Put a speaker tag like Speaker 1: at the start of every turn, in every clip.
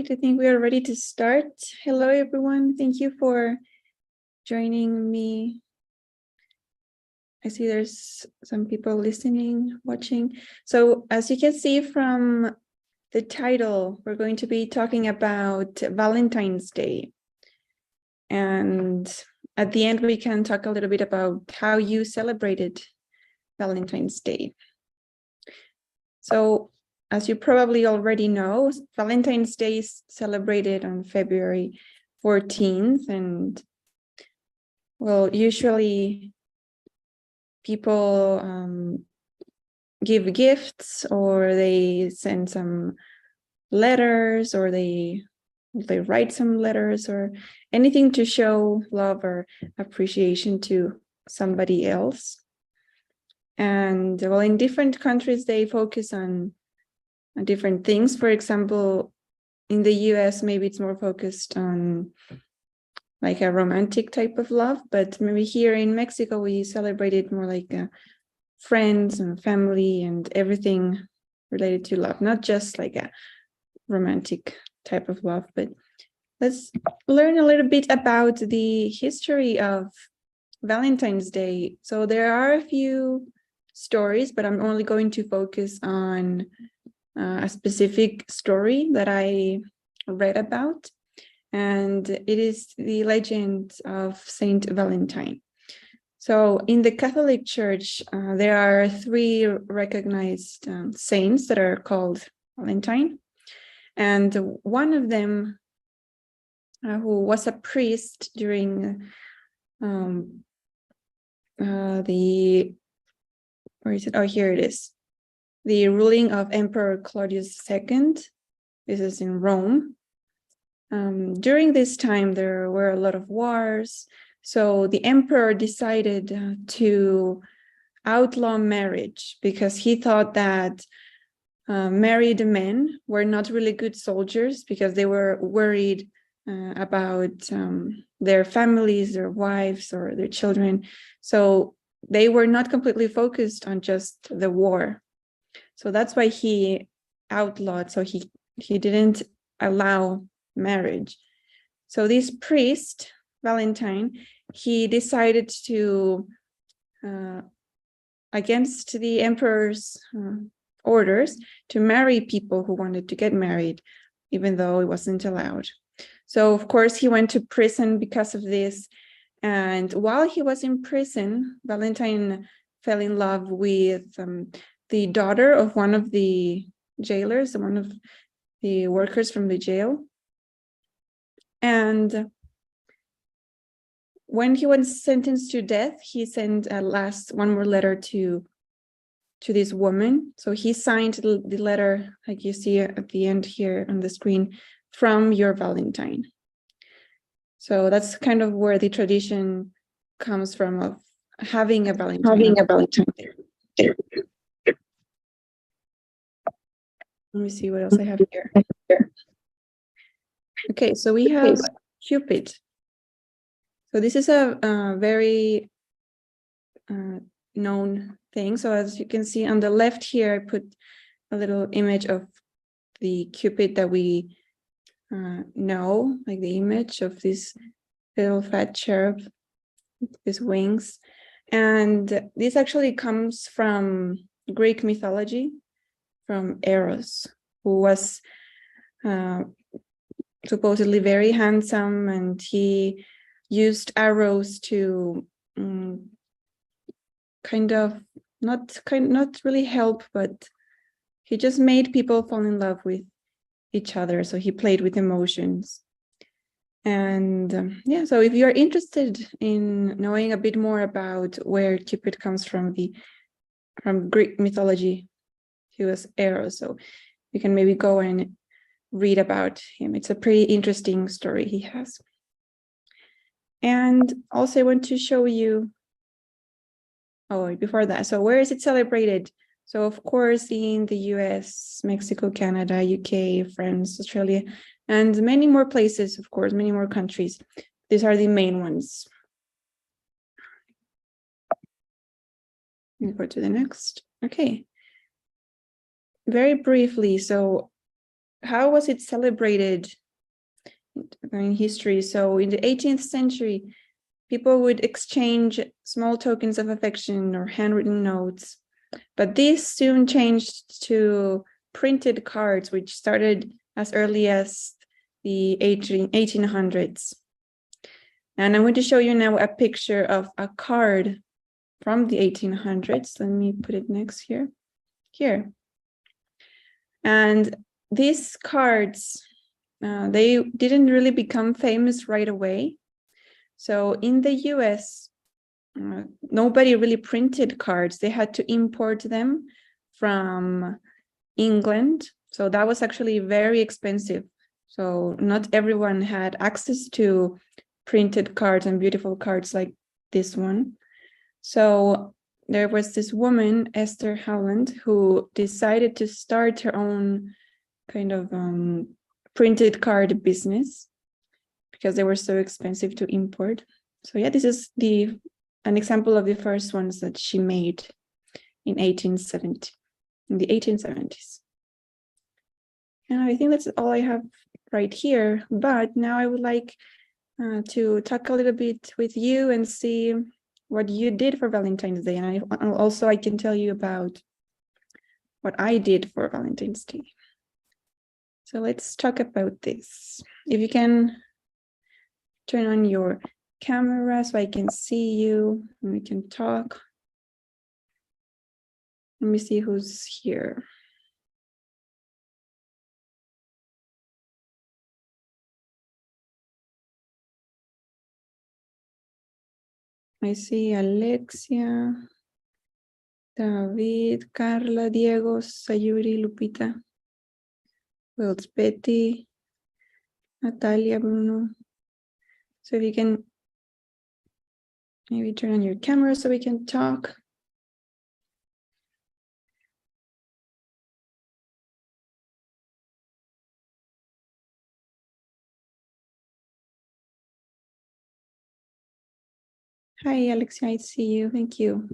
Speaker 1: right, I think we are ready to start. Hello, everyone. Thank you for joining me. I see there's some people listening, watching. So as you can see from the title, we're going to be talking about Valentine's Day. And at the end, we can talk a little bit about how you celebrated Valentine's Day. So as you probably already know, Valentine's Day is celebrated on February 14th. And well, usually people give gifts, or they send some letters, or they write some letters, or anything to show love or appreciation to somebody else. And well, in different countries, they focus on different things. For example, in the US, maybe it's more focused on like a romantic type of love, but maybe here in Mexico, we celebrate it more like friends and family and everything related to love, not just like a romantic type of love. But let's learn a little bit about the history of Valentine's Day. So there are a few stories, but I'm only going to focus on a specific story that I read about, and it is the legend of Saint Valentine. So in the Catholic Church, there are three recognized saints that are called Valentine, and one of them, who was a priest during the, where is it? Oh, here it is. The ruling of Emperor Claudius II. This is in Rome. During this time, there were a lot of wars. So the emperor decided to outlaw marriage because he thought that married men were not really good soldiers, because they were worried about their families, their wives, or their children. So they were not completely focused on just the war. So that's why he outlawed. So he didn't allow marriage. So this priest, Valentine, he decided to, against the emperor's orders, to marry people who wanted to get married, even though it wasn't allowed. So of course he went to prison because of this. And while he was in prison, Valentine fell in love with the daughter of one of the jailers, one of the workers from the jail. And when he was sentenced to death, he sent one more letter to this woman. So he signed the letter, like you see at the end here on the screen, from your Valentine. So that's kind of where the tradition comes from, of having a Valentine. There. Let me see what else I have here. Okay, so we have Cupid. So this is a very known thing. So as you can see on the left here, I put a little image of the Cupid that we know, like the image of this little fat cherub with his wings. And this actually comes from Greek mythology, from Eros, who was supposedly very handsome, and he used arrows to not really help, but he just made people fall in love with each other. So he played with emotions. And yeah, so if you're interested in knowing a bit more about where Cupid comes from Greek mythology, he was Eros. So you can maybe go and read about him. It's a pretty interesting story he has. And also I want to show you, before that, so where is it celebrated? So of course in the US, Mexico, Canada, UK, France, Australia, and many more places, of course, many more countries. These are the main ones. Go to the next. Okay. Very briefly, so how was it celebrated in history? So in the 18th century, people would exchange small tokens of affection or handwritten notes, but this soon changed to printed cards, which started as early as the 1800s. And I'm going to show you now a picture of a card from the 1800s. Let me put it next here. And these cards, they didn't really become famous right away. So in the US, nobody really printed cards. They had to import them from England. So that was actually very expensive. So not everyone had access to printed cards and beautiful cards like this one. So there was this woman, Esther Howland, who decided to start her own kind of printed card business because they were so expensive to import. So yeah, this is an example of the first ones that she made in the 1870s. And I think that's all I have right here. But now I would like to talk a little bit with you and see what you did for Valentine's Day. And I can tell you about what I did for Valentine's Day. So let's talk about this. If you can turn on your camera so I can see you and we can talk. Let me see who's here. I see Alexia, David, Carla, Diego, Sayuri, Lupita, Wills, Betty, Natalia, Bruno. So if you can maybe turn on your camera so we can talk. Hi, Alexia, I see you. Thank you.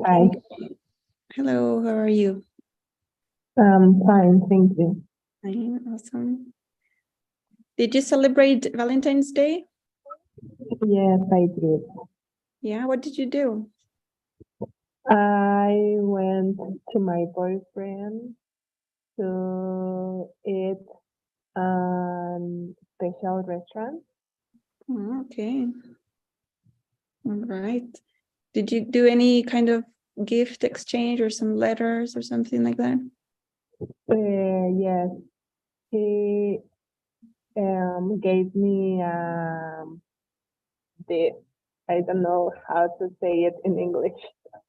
Speaker 2: Hi.
Speaker 1: Hello, how are you?
Speaker 2: Fine, thank you.
Speaker 1: Fine, awesome. Did you celebrate Valentine's Day?
Speaker 2: Yes, I did.
Speaker 1: Yeah, what did you do?
Speaker 2: I went to my boyfriend to eat a special restaurant.
Speaker 1: Okay. All right. Did you do any kind of gift exchange or some letters or something like that?
Speaker 2: Yes, he gave me I don't know how to say it in English.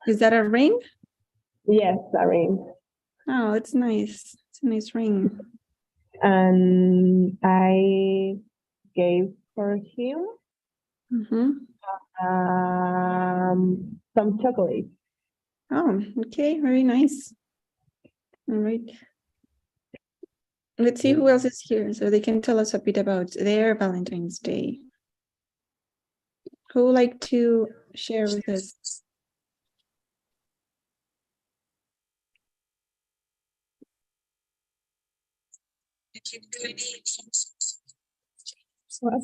Speaker 1: Is that a ring?
Speaker 2: Yes, a ring.
Speaker 1: Oh, it's nice. It's a nice ring.
Speaker 2: And I gave for him some chocolate.
Speaker 1: Oh, okay. Very nice. All right. Let's see who else is here so they can tell us a bit about their Valentine's Day. Who would like to share with us?
Speaker 2: What?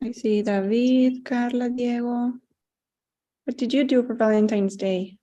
Speaker 1: I see David, Carla, Diego. What did you do for Valentine's Day?